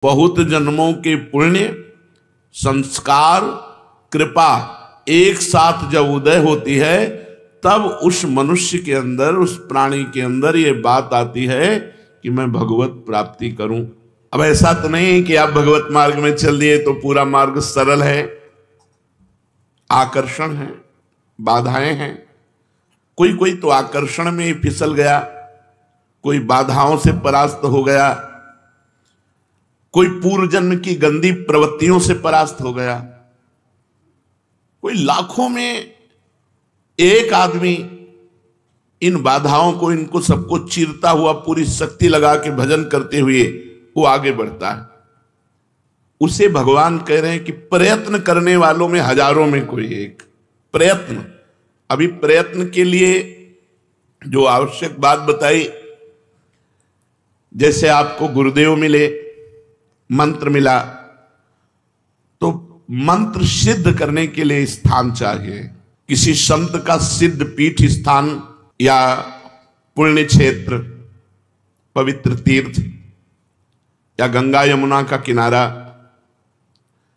बहुत जन्मों के पुण्य, संस्कार, कृपा एक साथ जब उदय होती है तब उस मनुष्य के अंदर, उस प्राणी के अंदर ये बात आती है कि मैं भगवत प्राप्ति करूं। अब ऐसा तो नहीं कि आप भगवत मार्ग में चल दिए तो पूरा मार्ग सरल है, आकर्षण है, बाधाएं हैं। कोई कोई तो आकर्षण में ही फिसल गया, कोई बाधाओं से परास्त हो गया, कोई पूर्व जन्म की गंदी प्रवृत्तियों से परास्त हो गया, कोई लाखों में एक आदमी इन बाधाओं को, इनको सबको चीरता हुआ पूरी शक्ति लगा के भजन करते हुए वो आगे बढ़ता है। उसे भगवान कह रहे हैं कि प्रयत्न करने वालों में हजारों में कोई एक। प्रयत्न, अभी प्रयत्न के लिए जो आवश्यक बात बताई, जैसे आपको गुरुदेव मिले, मंत्र मिला, तो मंत्र सिद्ध करने के लिए स्थान चाहिए। किसी संत का सिद्ध पीठ स्थान या पुण्य क्षेत्र, पवित्र तीर्थ या गंगा यमुना का किनारा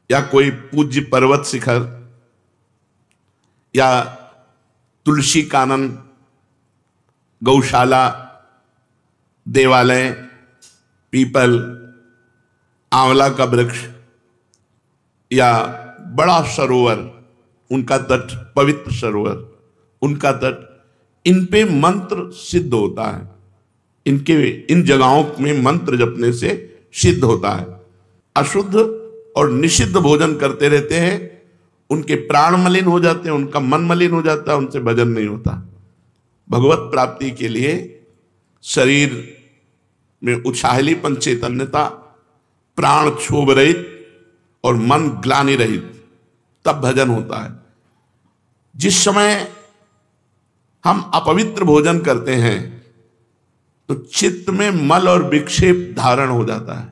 या कोई पूज्य पर्वत शिखर या तुलसी कानन, गौशाला, देवालय, पीपल, आंवला का वृक्ष या बड़ा सरोवर, उनका तट, पवित्र सरोवर, उनका तट, इन पे मंत्र सिद्ध होता है। इन जगहों में मंत्र जपने से सिद्ध होता है। अशुद्ध और निषिद्ध भोजन करते रहते हैं, उनके प्राण मलिन हो जाते हैं, उनका मन मलिन हो जाता है, उनसे भजन नहीं होता। भगवत प्राप्ति के लिए शरीर में उछाहलीपन, चैतन्यता, प्राण क्षोभ रहित और मन ग्लानि रहित, तब भजन होता है। जिस समय हम अपवित्र भोजन करते हैं तो चित्त में मल और विक्षेप धारण हो जाता है।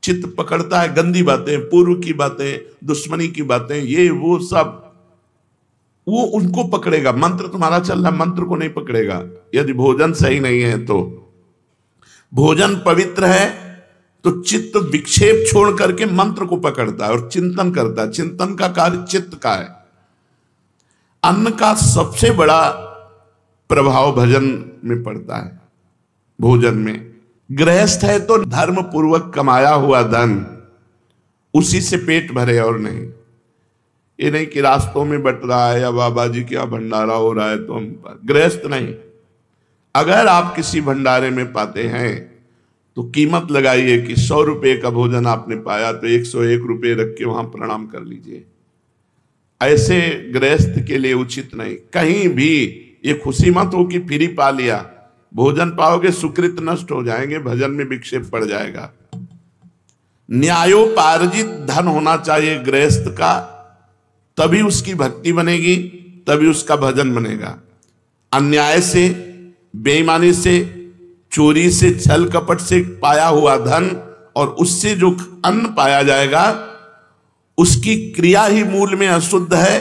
चित्त पकड़ता है गंदी बातें, पूर्व की बातें, दुश्मनी की बातें, ये वो सब, वो उनको पकड़ेगा। मंत्र तुम्हारा चल रहा, मंत्र को नहीं पकड़ेगा यदि भोजन सही नहीं है तो। भोजन पवित्र है तो चित्त विक्षेप छोड़ करके मंत्र को पकड़ता है और चिंतन करता है। चिंतन का कार्य चित्त का है। अन्न का सबसे बड़ा प्रभाव भजन में पड़ता है, भोजन में। गृहस्थ है तो धर्म पूर्वक कमाया हुआ धन, उसी से पेट भरे और नहीं। ये नहीं कि रास्तों में बट रहा है या बाबा जी क्या भंडारा हो रहा है तो हम, गृहस्थ नहीं। अगर आप किसी भंडारे में पाते हैं तो कीमत लगाइए कि 100 रुपये का भोजन आपने पाया तो 101 रुपये रख के वहां प्रणाम कर लीजिए। ऐसे गृहस्थ के लिए उचित नहीं। कहीं भी ये खुशी मत हो कि फ्री पा लिया। भोजन पाओगे, सुकृत नष्ट हो जाएंगे, भजन में विक्षेप पड़ जाएगा। न्यायोपार्जित धन होना चाहिए गृहस्थ का, तभी उसकी भक्ति बनेगी, तभी उसका भजन बनेगा। अन्याय से, बेईमानी से, चोरी से, छल कपट से पाया हुआ धन और उससे जो अन्न पाया जाएगा, उसकी क्रिया ही मूल में अशुद्ध है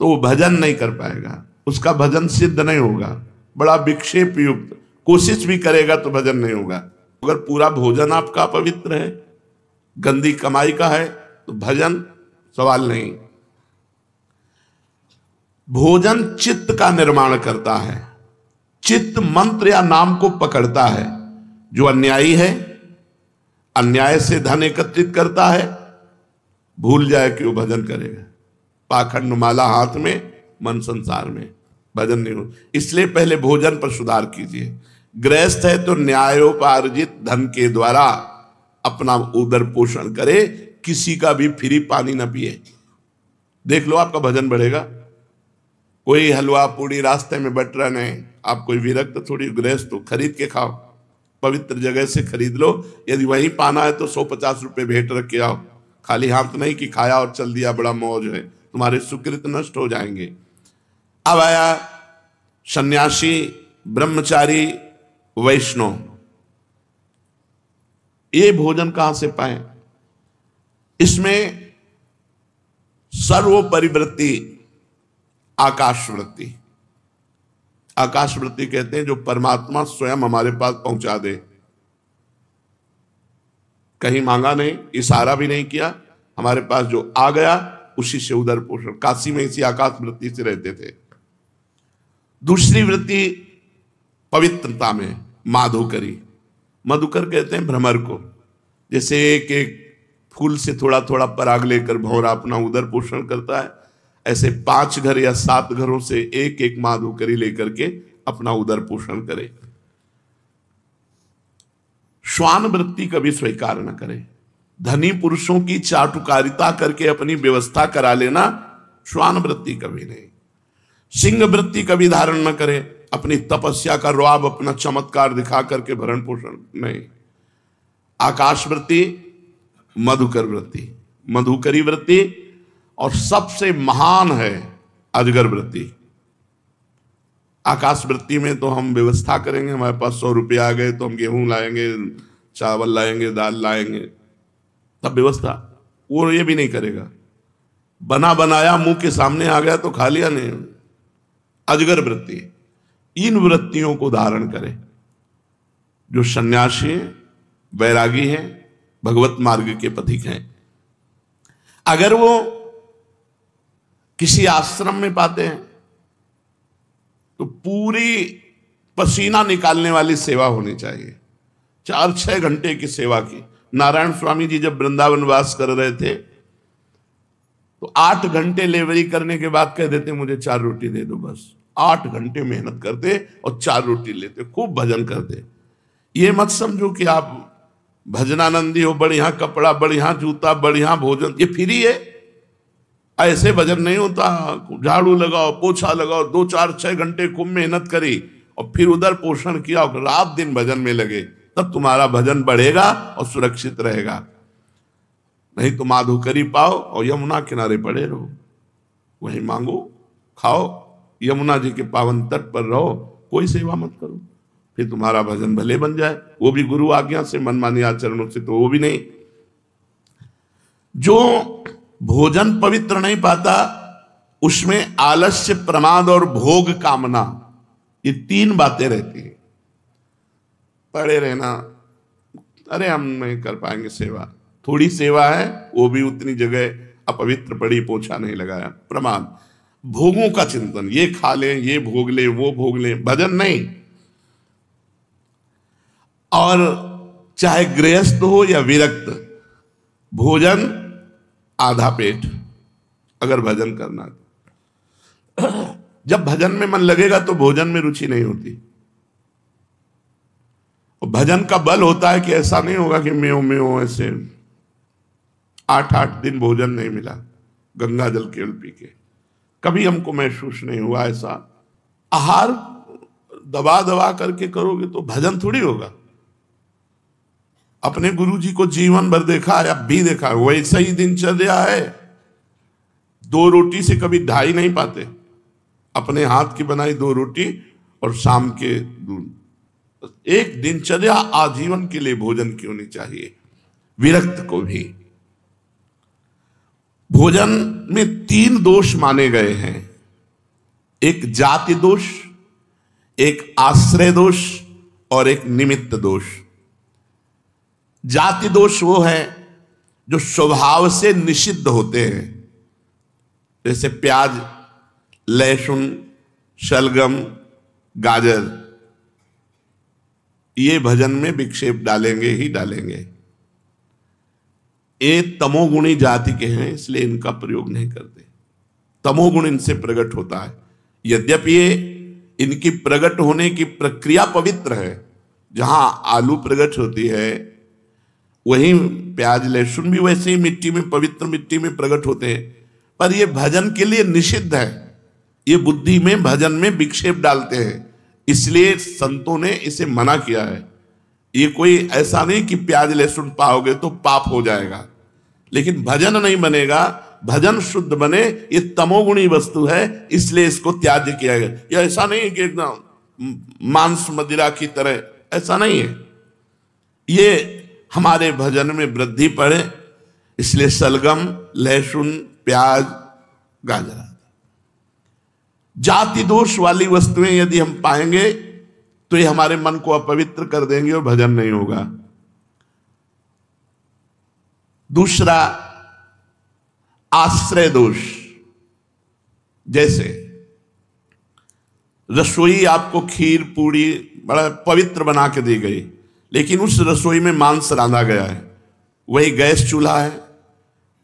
तो वो भजन नहीं कर पाएगा, उसका भजन सिद्ध नहीं होगा। बड़ा विक्षेप युक्त कोशिश भी करेगा तो भजन नहीं होगा। अगर पूरा भोजन आपका पवित्र है, गंदी कमाई का है, तो भजन सवाल नहीं। भोजन चित्त का निर्माण करता है। चित्त मंत्र या नाम को पकड़ता है। जो अन्यायी है, अन्याय से धन एकत्रित करता है, भूल जाए कि वो भजन करेगा। पाखंड माला हाथ में, मन संसार में, भजन नहीं हो। इसलिए पहले भोजन पर सुधार कीजिए। गृहस्थ है तो न्यायोपार्जित धन के द्वारा अपना उदर पोषण करे, किसी का भी फ्री पानी न पिए। देख लो आपका भजन बढ़ेगा। कोई हलवा पूड़ी रास्ते में बट रहा नहीं, आप कोई विरक्त थोड़ी गृहस्थ हो, खरीद के खाओ, पवित्र जगह से खरीद लो। यदि वहीं पाना है तो 150 रुपये भेंट रख के आओ। खाली हाथ नहीं कि खाया और चल दिया, बड़ा मौज है, तुम्हारे सुकृत नष्ट हो जाएंगे। अब आया सन्यासी, ब्रह्मचारी, वैष्णव। ये भोजन कहां से पाए? इसमें सर्वोपरिवृत्ति आकाश वृत्ति। आकाश वृत्ति कहते हैं जो परमात्मा स्वयं हमारे पास पहुंचा दे। कहीं मांगा नहीं, इशारा भी नहीं किया, हमारे पास जो आ गया उसी से उदर पोषण। काशी में इसी आकाश वृत्ति से रहते थे। दूसरी वृत्ति पवित्रता में माधुकरी। मधुकर कहते हैं भ्रमर को। जैसे एक एक फूल से थोड़ा थोड़ा पराग लेकर भंवरा अपना उदर पोषण करता है, ऐसे 5 घर या 7 घरों से एक एक माधुकरी लेकर के अपना उदर पोषण करे। श्वान वृत्ति कभी स्वीकार न करे। धनी पुरुषों की चाटुकारिता करके अपनी व्यवस्था करा लेना, श्वान वृत्ति कभी नहीं। सिंह वृत्ति कभी धारण न करे। अपनी तपस्या का रौब, अपना चमत्कार दिखा करके भरण पोषण नहीं। आकाश वृत्ति, मधुकर वृत्ति, मधुकरी वृत्ति, और सबसे महान है अजगर वृत्ति। आकाश वृत्ति में तो हम व्यवस्था करेंगे, हमारे पास 100 रुपये आ गए तो हम गेहूं लाएंगे, चावल लाएंगे, दाल लाएंगे, तब व्यवस्था। वो ये भी नहीं करेगा। बना बनाया मुंह के सामने आ गया तो खा लिया नहीं। अजगर वृत्ति, इन वृत्तियों को धारण करें। जो सन्यासी हैं, वैरागी हैं, भगवत मार्ग के पथिक हैं, अगर वो किसी आश्रम में पाते हैं तो पूरी पसीना निकालने वाली सेवा होनी चाहिए। 4-6 घंटे की सेवा की। नारायण स्वामी जी जब वृंदावन वास कर रहे थे तो 8 घंटे लेबरी करने के बाद कह देते मुझे 4 रोटी दे दो बस। 8 घंटे मेहनत करते और 4 रोटी लेते, खूब भजन करते। ये मत समझो कि आप भजनानंदी हो, बढ़िया कपड़ा, बढ़िया जूता, बढ़िया भोजन, ये फ्री है। ऐसे भजन नहीं होता। झाड़ू लगाओ, पोछा लगाओ, 2-4-6 घंटे खूब मेहनत करी और फिर उधर पोषण किया और रात दिन भजन में लगे, तब तुम्हारा भजन बढ़ेगा और सुरक्षित रहेगा। नहीं तो माधुकरी पाओ और यमुना किनारे पड़े रहो, वहीं मांगो, खाओ, यमुना जी के पावन तट पर रहो, कोई सेवा मत करो, फिर तुम्हारा भजन भले बन जाए। वो भी गुरु आज्ञा से, मनमानी आचरणों से तो वो भी नहीं। जो भोजन पवित्र नहीं पाता उसमें आलस्य, प्रमाद और भोग कामना, ये 3 बातें रहती हैं। पड़े रहना, अरे हम नहीं कर पाएंगे सेवा, थोड़ी सेवा है वो भी उतनी जगह अपवित्र पड़ी, पोछा नहीं लगाया। प्रमाद, भोगों का चिंतन, ये खा ले, ये भोग ले, वो भोग ले, भजन नहीं। और चाहे गृहस्थ हो या विरक्त, भोजन आधा पेट अगर भजन करना। जब भजन में मन लगेगा तो भोजन में रुचि नहीं होती। और भजन का बल होता है कि ऐसा नहीं होगा कि मैं ऐसे 8-8 दिन भोजन नहीं मिला, गंगा जल केवल पी के, कभी हमको महसूस नहीं हुआ ऐसा। आहार दबा दबा करके करोगे तो भजन थोड़ी होगा। अपने गुरु जी को जीवन भर देखा है, अब भी देखा है, वैसा ही दिनचर्या है। 2 रोटी से कभी 2.5 नहीं पाते। अपने हाथ की बनाई 2 रोटी और शाम के दूध। एक दिनचर्या आजीवन के लिए भोजन की होनी चाहिए। विरक्त को भी भोजन में 3 दोष माने गए हैं। एक जाति दोष, एक आश्रय दोष और एक निमित्त दोष। जाति दोष वो है जो स्वभाव से निषिद्ध होते हैं, जैसे प्याज, लहसुन, शलगम, गाजर, ये भजन में विक्षेप डालेंगे ही डालेंगे। ये तमोगुणी जाति के हैं, इसलिए इनका प्रयोग नहीं करते। तमोगुण इनसे प्रकट होता है। यद्यपि ये इनकी प्रकट होने की प्रक्रिया पवित्र है, जहां आलू प्रकट होती है वहीं प्याज, लहसुन भी वैसे ही मिट्टी में, पवित्र मिट्टी में प्रकट होते हैं, पर ये भजन के लिए निषिद्ध है। ये बुद्धि में, भजन में विक्षेप डालते हैं, इसलिए संतों ने इसे मना किया है। ये कोई ऐसा नहीं कि प्याज लहसुन पाओगे तो पाप हो जाएगा, लेकिन भजन नहीं बनेगा। भजन शुद्ध बने, ये तमोगुणी वस्तु है, इसलिए इसको त्याज्य किया गया। ये ऐसा नहीं कि एकदम मांस मदिरा की तरह, ऐसा नहीं है। ये हमारे भजन में वृद्धि पड़े, इसलिए सलगम, लहसुन, प्याज, गाजर। जाति दोष वाली वस्तुएं यदि हम पाएंगे तो ये हमारे मन को अपवित्र कर देंगे और भजन नहीं होगा। दूसरा आश्रय दोष, जैसे रसोई आपको खीर पूड़ी बड़ा पवित्र बना के दी गई, लेकिन उस रसोई में मांस रांधा गया है, वही गैस चूल्हा है,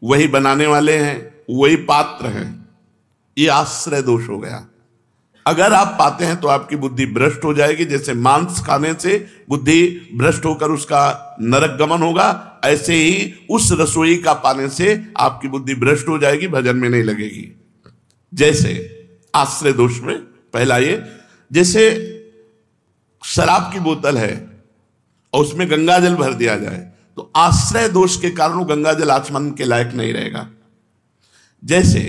वही बनाने वाले हैं, वही पात्र है, ये आश्रय दोष हो गया। अगर आप पाते हैं तो आपकी बुद्धि भ्रष्ट हो जाएगी। जैसे मांस खाने से बुद्धि भ्रष्ट होकर उसका नरक गमन होगा, ऐसे ही उस रसोई का पाने से आपकी बुद्धि भ्रष्ट हो जाएगी, भजन में नहीं लगेगी। जैसे आश्रय दोष में पहला ये, जैसे शराब की बोतल है और उसमें गंगा जल भर दिया जाए तो आश्रय दोष के कारण वो गंगा जल आचमन के लायक नहीं रहेगा। जैसे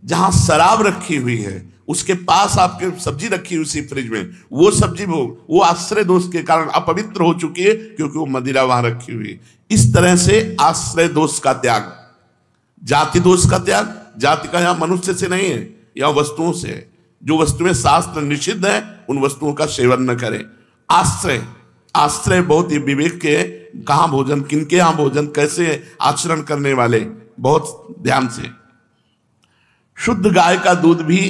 जहां शराब रखी हुई है उसके पास आपके सब्जी रखी हुई उसी फ्रिज में, वो सब्जी वो आश्रय दोष के कारण अपवित्र हो चुकी है क्योंकि वो मदिरा वहां रखी हुई है। इस तरह से आश्रय दोष का त्याग, जाति दोष का त्याग, जाति का यहां मनुष्य से नहीं है, यहां वस्तुओं से है। जो वस्तुएं शास्त्र निषिद्ध है उन वस्तुओं का सेवन न करें। आश्रय, आश्रय बहुत ही विवेक के, कहां भोजन, किनके यहां भोजन, कैसे आचरण करने वाले, बहुत ध्यान से। शुद्ध गाय का दूध भी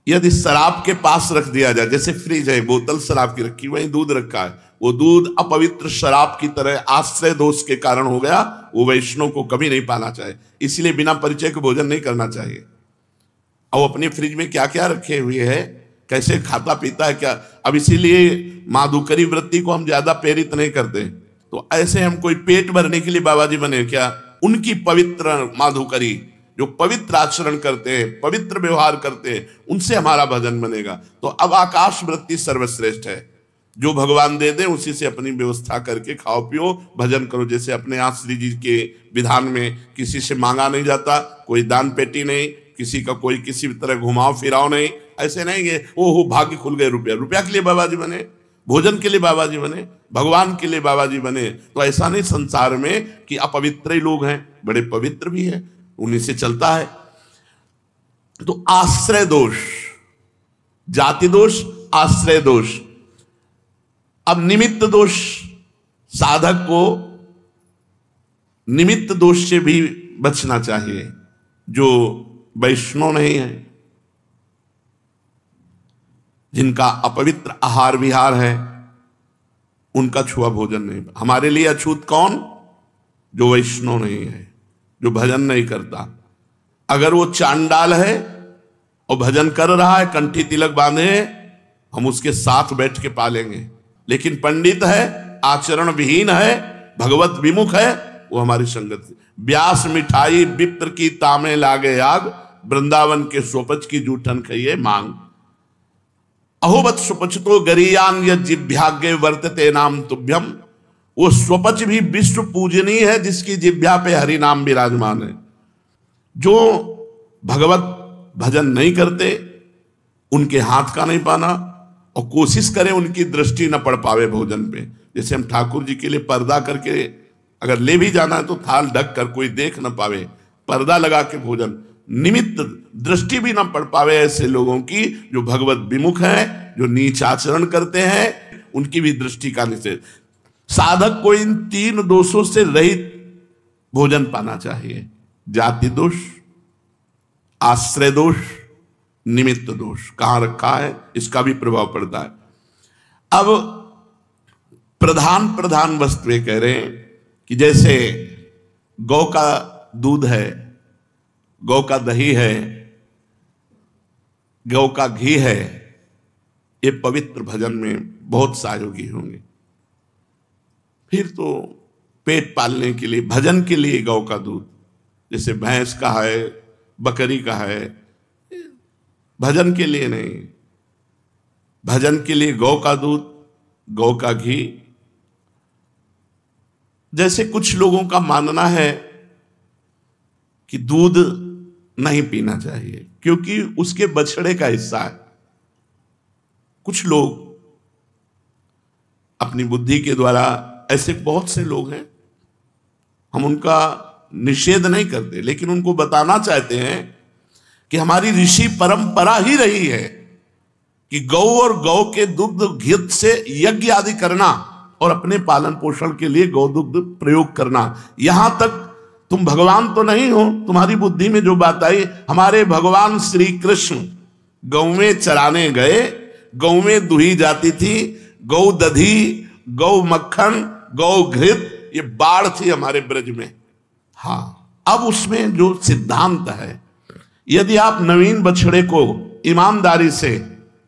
यदि शराब के पास रख दिया जाए, जैसे फ्रिज है, बोतल शराब की रखी, वहीं दूध रखा है, वो दूध अपवित्र शराब की तरह आश्रय दोष के कारण हो गया, वो वैष्णव को कभी नहीं पाना चाहिए। इसलिए बिना परिचय के भोजन नहीं करना चाहिए। और अपने फ्रिज में क्या क्या रखे हुए है, कैसे खाता पीता है क्या। अब इसीलिए माधुकरी वृत्ति को हम ज्यादा प्रेरित नहीं करते। तो ऐसे हम कोई पेट भरने के लिए बाबा जी बने क्या? उनकी पवित्र माधुकरी, जो पवित्र आचरण करते हैं, पवित्र व्यवहार करते हैं, उनसे हमारा भजन बनेगा। तो अब आकाश वृत्ति सर्वश्रेष्ठ है, जो भगवान दे दे उसी से अपनी व्यवस्था करके खाओ पियो, भजन करो। जैसे अपने यहाँ श्री जी के विधान में किसी से मांगा नहीं जाता, कोई दान पेटी नहीं, किसी का कोई किसी तरह घुमाओ फिराओ नहीं, ऐसे नहीं है ओहो भाग्य खुल गए, रुपया रुपया के लिए बाबा जी बने, भोजन के लिए बाबा जी बने, भगवान के लिए बाबा जी बने। तो ऐसा नहीं संसार में कि अपवित्र ही लोग हैं, बड़े पवित्र भी हैं, उन्हीं से चलता है। तो आश्रय दोष, जाति दोष, आश्रय दोष। अब निमित्त दोष, साधक को निमित्त दोष से भी बचना चाहिए। जो वैष्णव नहीं है, जिनका अपवित्र आहार विहार है, उनका छुआ भोजन नहीं। हमारे लिए अछूत कौन? जो वैष्णव नहीं है, जो भजन नहीं करता। अगर वो चांडाल है और भजन कर रहा है, कंठी तिलक बांधे, हम उसके साथ बैठ के पालेंगे। लेकिन पंडित है, आचरण विहीन है, भगवत विमुख है, वो हमारी संगत। व्यास मिठाई विप्र की तामे लागे आग, वृंदावन के सोपच की जूठन खाइए मांग। अहोबत सुपचतो गरियान जिभ्याग्य वर्तते नाम तुभ्यम। वो स्वपच भी विश्व पूजनीय है जिसकी जिभ्या पे हरि नाम विराजमान है। जो भगवत भजन नहीं करते, उनके हाथ का नहीं पाना, और कोशिश करें उनकी दृष्टि न पड़ पावे भोजन पे। जैसे हम ठाकुर जी के लिए पर्दा करके अगर ले भी जाना है तो थाल ढक कर कोई देख न पावे, पर्दा लगा के भोजन, निमित्त दृष्टि भी न पड़ पावे ऐसे लोगों की जो भगवत विमुख हैं, जो नीच आचरण करते हैं, उनकी भी दृष्टि का निषेध। साधक को इन तीन दोषों से रहित भोजन पाना चाहिए: जाति दोष, आश्रय दोष, निमित्त दोष। कहां रखा है इसका भी प्रभाव पड़ता है। अब प्रधान वस्तुएं कह रहे हैं कि जैसे गौ का दूध है, गौ का दही है, गौ का घी है, ये पवित्र भजन में बहुत सहयोगी होंगे। फिर तो पेट पालने के लिए, भजन के लिए गौ का दूध, जैसे भैंस का है, बकरी का है, भजन के लिए नहीं, भजन के लिए गौ का दूध, गौ का घी। जैसे कुछ लोगों का मानना है कि दूध नहीं पीना चाहिए क्योंकि उसके बछड़े का हिस्सा है। कुछ लोग अपनी बुद्धि के द्वारा, ऐसे बहुत से लोग हैं, हम उनका निषेध नहीं करते, लेकिन उनको बताना चाहते हैं कि हमारी ऋषि परंपरा ही रही है कि गौ और गौ के दुग्ध घी से यज्ञ आदि करना और अपने पालन पोषण के लिए गौ दुग्ध प्रयोग करना। यहां तक तुम भगवान तो नहीं हो, तुम्हारी बुद्धि में जो बात आई। हमारे भगवान श्री कृष्ण गौवें चराने गए, गौवें दुही जाती थी, गौ दधी, गौ मक्खन, गौ घृत, ये बाढ़ थी हमारे ब्रज में। हाँ, अब उसमें जो सिद्धांत है, यदि आप नवीन बछड़े को ईमानदारी से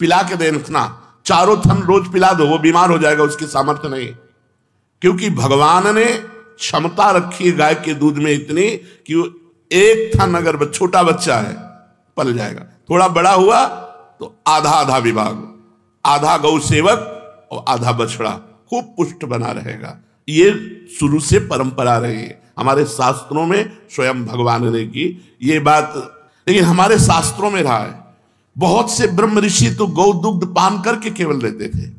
पिला के देखना, चारों थन रोज पिला दो, वो बीमार हो जाएगा, उसकी सामर्थ्य नहीं। क्योंकि भगवान ने क्षमता रखी है गाय के दूध में इतनी कि वो एक थन अगर छोटा बच्चा है पल जाएगा, थोड़ा बड़ा हुआ तो आधा आधा विभाग, आधा गौ सेवक और आधा बछड़ा, खूब पुष्ट बना रहेगा। ये शुरू से परंपरा रही है हमारे शास्त्रों में, स्वयं भगवान ने की ये बात। लेकिन हमारे शास्त्रों में रहा है, बहुत से ब्रह्म ऋषि तो गौ दुग्ध पान करके केवल रहते थे।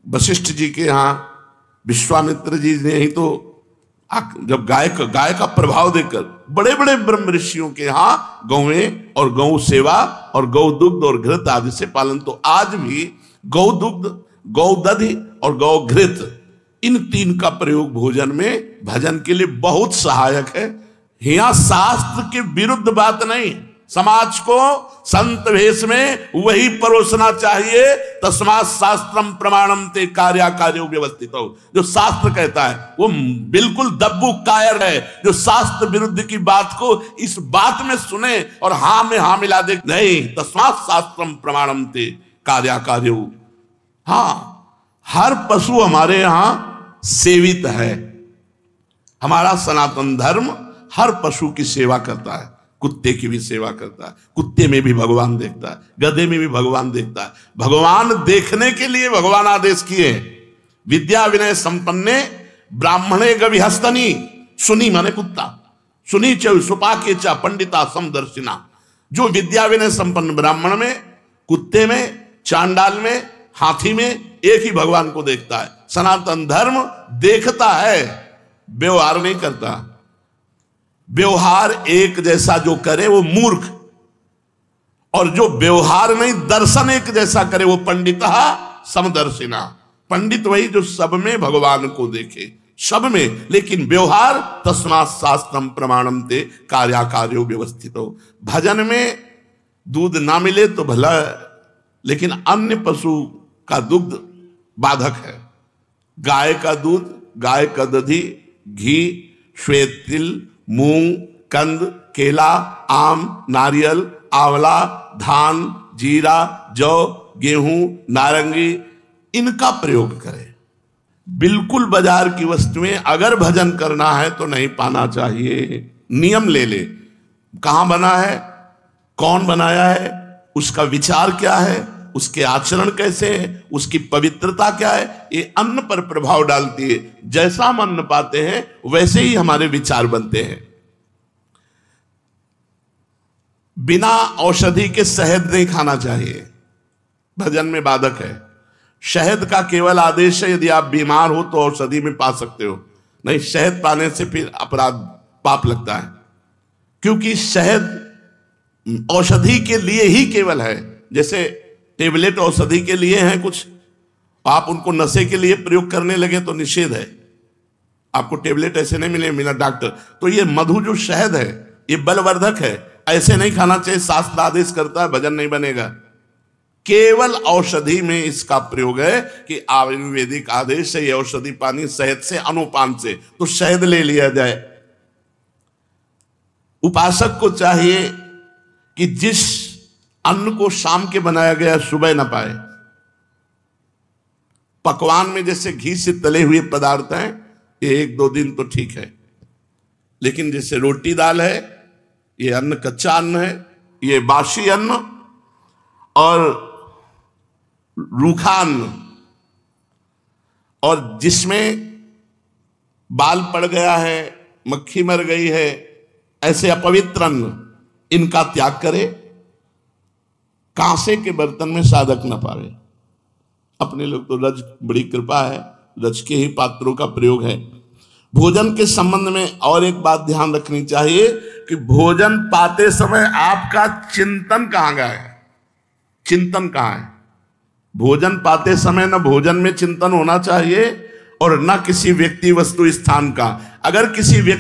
वशिष्ठ जी के यहाँ विश्वामित्र जी ने ही तो जब गाय का प्रभाव देकर बड़े बड़े ब्रह्म ऋषियों के यहाँ गौएं और गौ सेवा और गौ दुग्ध और घृत आदि से पालन। तो आज भी गौ दुग्ध, गौ दधि और गौ घृत, इन तीन का प्रयोग भोजन में भजन के लिए बहुत सहायक है। यहाँ शास्त्र के विरुद्ध बात नहीं, समाज को संत भेष में वही परोसना चाहिए। तस्मात् शास्त्रम प्रमाणम ते कार्या कार्यो व्यवस्थित हो, जो शास्त्र कहता है वो बिल्कुल दब्बू कायर है, जो शास्त्र विरुद्ध की बात को इस बात में सुने और हाँ में हाँ मिला दे। नहीं, तस्मात् शास्त्रम प्रमाणम ते कार्या कार्यो। हाँ, हर पशु हमारे यहां सेवित है। हमारा सनातन धर्म हर पशु की सेवा करता है, कुत्ते की भी सेवा करता है, कुत्ते में भी भगवान देखता है, गधे में भी भगवान देखता है। भगवान देखने के लिए भगवान आदेश किए हैं, विद्या विनय संपन्ने ब्राह्मणे गविहस्तनी, सुनी माने कुत्ता, सुनी च सुपाके च पंडिता समदर्शिना। जो विद्या विनय संपन्न ब्राह्मण में, कुत्ते में, चांडाल में, हाथी में एक ही भगवान को देखता है। सनातन धर्म देखता है, व्यवहार नहीं करता। व्यवहार एक जैसा जो करे वो मूर्ख, और जो व्यवहार नहीं दर्शन एक जैसा करे वो पंडिता समदर्शिना। पंडित वही जो सब में भगवान को देखे, सब में, लेकिन व्यवहार तस्मात् शास्त्रम प्रमाणम ते कार्या कार्यो व्यवस्थित हो। भजन में दूध ना मिले तो भला, लेकिन अन्य पशु का दुग्ध बाधक है। गाय का दूध, गाय का दधी, घी, श्वेत तिल, मूंग, कंद, केला, आम, नारियल, आंवला, धान, जीरा, जौ, गेहूं, नारंगी, इनका प्रयोग करें। बिल्कुल बाजार की वस्तुएं अगर भजन करना है तो नहीं पाना चाहिए। नियम ले ले, कहां बना है, कौन बनाया है, उसका विचार क्या है, उसके आचरण कैसे है, उसकी पवित्रता क्या है, ये अन्न पर प्रभाव डालती है। जैसा हम अन्न पाते हैं वैसे ही हमारे विचार बनते हैं। बिना औषधि के शहद नहीं खाना चाहिए, भजन में बाधक है। शहद का केवल आदेश है यदि आप बीमार हो तो औषधि में पा सकते हो, नहीं शहद पाने से फिर अपराध पाप लगता है। क्योंकि शहद औषधि के लिए ही केवल है। जैसे टेबलेट औषधि के लिए हैं कुछ, आप उनको नशे के लिए प्रयोग करने लगे तो निषेध है, आपको टेबलेट ऐसे नहीं मिले बिना डॉक्टर। तो ये मधु जो शहद है ये बलवर्धक है, ऐसे नहीं खाना चाहिए। शास्त्र आदेश करता है, भजन नहीं बनेगा। केवल औषधि में इसका प्रयोग है कि आयुर्वेदिक आदेश है ये औषधि पानी शहद से, अनुपान से, तो शहद ले लिया जाए। उपासक को चाहिए कि जिस अन्न को शाम के बनाया गया सुबह न पाए। पकवान में जैसे घी से तले हुए पदार्थ हैं ये एक दो दिन तो ठीक है, लेकिन जैसे रोटी दाल है ये अन्न कच्चा अन्न है, ये बासी अन्न और रूखा अन्न, और जिसमें बाल पड़ गया है, मक्खी मर गई है, ऐसे अपवित्र अन्न, इनका त्याग करे। कांसे के बर्तन में साधक न पावे। अपने लोग तो रज, बड़ी कृपा है, रज के ही पात्रों का प्रयोग है। भोजन के संबंध में और एक बात ध्यान रखनी चाहिए कि भोजन पाते समय आपका चिंतन कहां गया है, चिंतन कहां है। भोजन पाते समय न भोजन में चिंतन होना चाहिए और न किसी व्यक्ति, वस्तु, स्थान का। अगर किसी व्यक्ति